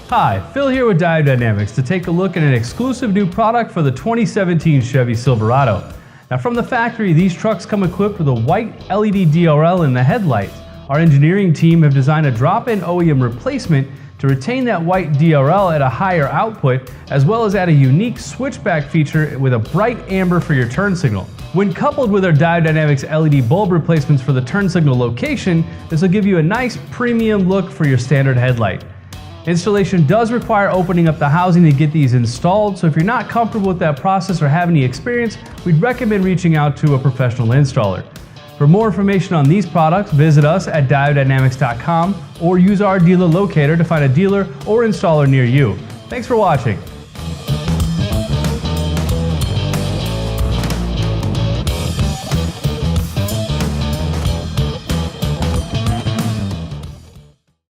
Hi, Phil here with Diode Dynamics to take a look at an exclusive new product for the 2017 Chevy Silverado. Now from the factory, these trucks come equipped with a white LED DRL in the headlights. Our engineering team have designed a drop-in OEM replacement to retain that white DRL at a higher output, as well as add a unique switchback feature with a bright amber for your turn signal. When coupled with our Diode Dynamics LED bulb replacements for the turn signal location, this will give you a nice premium look for your standard headlight. Installation does require opening up the housing to get these installed, so if you're not comfortable with that process or have any experience, we'd recommend reaching out to a professional installer. For more information on these products, visit us at diodedynamics.com or use our dealer locator to find a dealer or installer near you. Thanks for watching.